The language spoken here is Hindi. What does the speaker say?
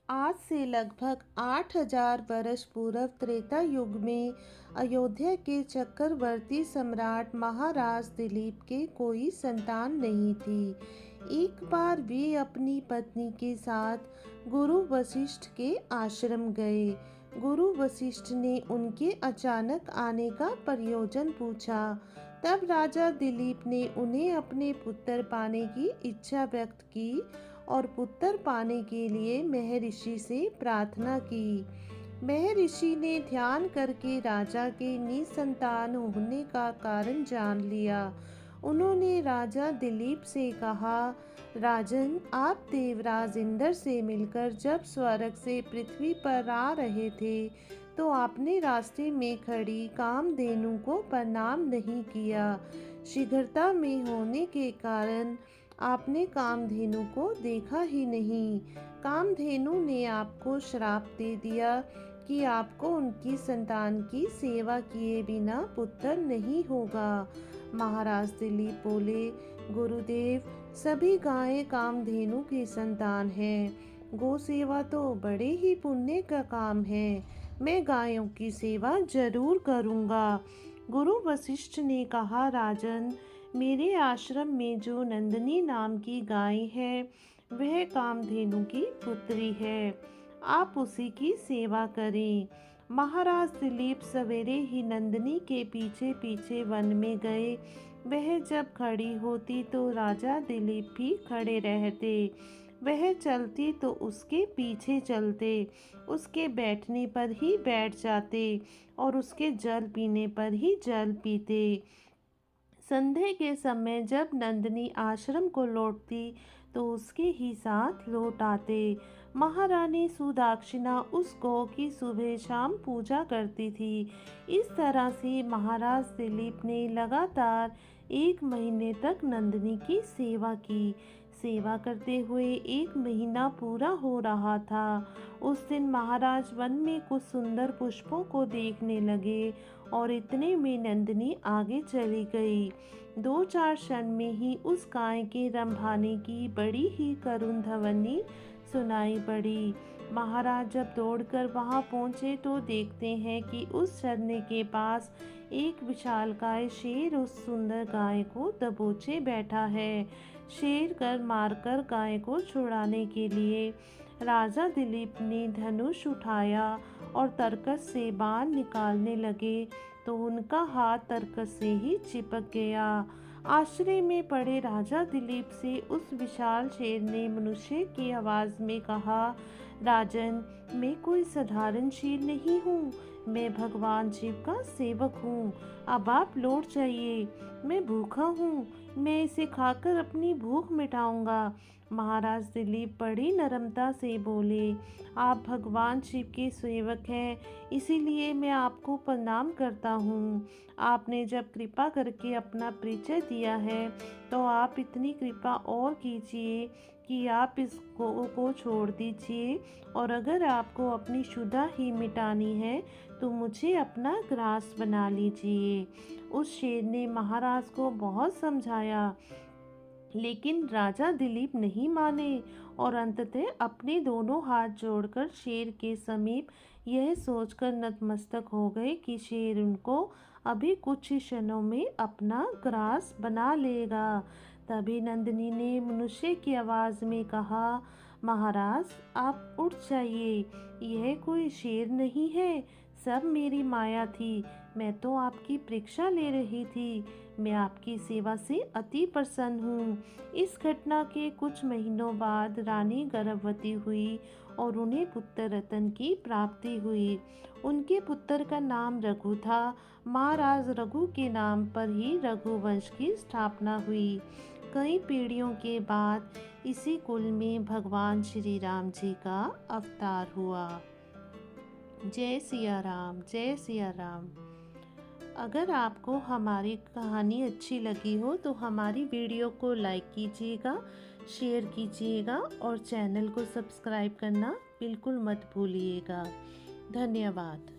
आज से लगभग 8,000 वर्ष पूर्व त्रेता युग में अयोध्या के चक्रवर्ती सम्राट महाराज दिलीप के कोई संतान नहीं थी। एक बार वे अपनी पत्नी के साथ गुरु वशिष्ठ के आश्रम गए। गुरु वशिष्ठ ने उनके अचानक आने का प्रयोजन पूछा। तब राजा दिलीप ने उन्हें अपने पुत्र पाने की इच्छा व्यक्त की और पुत्र पाने के लिए महर्षि से प्रार्थना की। महर्षि ने ध्यान करके राजा के निसंतान होने का कारण जान लिया। उन्होंने राजा दिलीप से कहा, राजन, आप देवराज इंद्र से मिलकर जब स्वर्ग से पृथ्वी पर आ रहे थे तो आपने रास्ते में खड़ी कामधेनु को प्रणाम नहीं किया। शीघ्रता में होने के कारण आपने कामधेनु को देखा ही नहीं। कामधेनु ने आपको श्राप दे दिया कि आपको उनकी संतान की सेवा किए बिना पुत्र नहीं होगा। महाराज दिलीप बोले, गुरुदेव, सभी गायें कामधेनु की संतान हैं। गौ सेवा तो बड़े ही पुण्य का काम है। मैं गायों की सेवा जरूर करूँगा। गुरु वशिष्ठ ने कहा, राजन, मेरे आश्रम में जो नंदिनी नाम की गाय है वह कामधेनु की पुत्री है। आप उसी की सेवा करें। महाराज दिलीप सवेरे ही नंदिनी के पीछे पीछे वन में गए। वह जब खड़ी होती तो राजा दिलीप भी खड़े रहते। वह चलती तो उसके पीछे चलते, उसके बैठने पर ही बैठ जाते और उसके जल पीने पर ही जल पीते। संध्या के समय जब नंदिनी आश्रम को लौटती तो उसके ही साथ लौट आते। महारानी सुदाक्षिणा उस गौ की सुबह शाम पूजा करती थी। इस तरह से महाराज दिलीप ने लगातार 1 महीने तक नंदिनी की सेवा की। सेवा करते हुए 1 महीना पूरा हो रहा था। उस दिन महाराज वन में कुछ सुंदर पुष्पों को देखने लगे और इतने में नंदिनी आगे चली गई। 2-4 क्षण में ही उस गाय के रंभाने की बड़ी ही करुण ध्वनि सुनाई पड़ी। महाराज जब दौड़कर वहां पहुंचे तो देखते हैं कि उस झरने के पास एक विशालकाय शेर उस सुंदर गाय को दबोचे बैठा है। शेर कर मारकर गाय को छुड़ाने के लिए राजा दिलीप ने धनुष उठाया और तरकस से बाण निकालने लगे तो उनका हाथ तरकस से ही चिपक गया। आश्चर्य में पड़े राजा दिलीप से उस विशाल शेर ने मनुष्य की आवाज में कहा, राजन, मैं कोई साधारण शेर नहीं हूँ, मैं भगवान शिव का सेवक हूँ। अब आप लौट जाइए, मैं भूखा हूँ, मैं इसे खाकर अपनी भूख मिटाऊंगा। महाराज दिलीप बड़ी नम्रता से बोले, आप भगवान शिव के सेवक हैं, इसीलिए मैं आपको प्रणाम करता हूँ। आपने जब कृपा करके अपना परिचय दिया है तो आप इतनी कृपा और कीजिए कि आप इस गौ को छोड़ दीजिए और अगर आपको अपनी क्षुधा ही मिटानी है तो मुझे अपना ग्रास बना लीजिए। उस शेर ने महाराज को बहुत समझाया लेकिन राजा दिलीप नहीं माने और अंततः अपने दोनों हाथ जोड़कर शेर के समीप यह सोचकर नतमस्तक हो गए कि शेर उनको अभी कुछ ही क्षणों में अपना ग्रास बना लेगा। तभी नंदिनी ने मनुष्य की आवाज में कहा, महाराज, आप उठ जाइए, यह कोई शेर नहीं है, सब मेरी माया थी। मैं तो आपकी परीक्षा ले रही थी। मैं आपकी सेवा से अति प्रसन्न हूँ। इस घटना के कुछ महीनों बाद रानी गर्भवती हुई और उन्हें पुत्र रतन की प्राप्ति हुई। उनके पुत्र का नाम रघु था। महाराज रघु के नाम पर ही रघुवंश की स्थापना हुई। कई पीढ़ियों के बाद इसी कुल में भगवान श्री राम जी का अवतार हुआ। जय सिया राम, जय सिया राम। अगर आपको हमारी कहानी अच्छी लगी हो तो हमारी वीडियो को लाइक कीजिएगा, शेयर कीजिएगा और चैनल को सब्सक्राइब करना बिल्कुल मत भूलिएगा। धन्यवाद।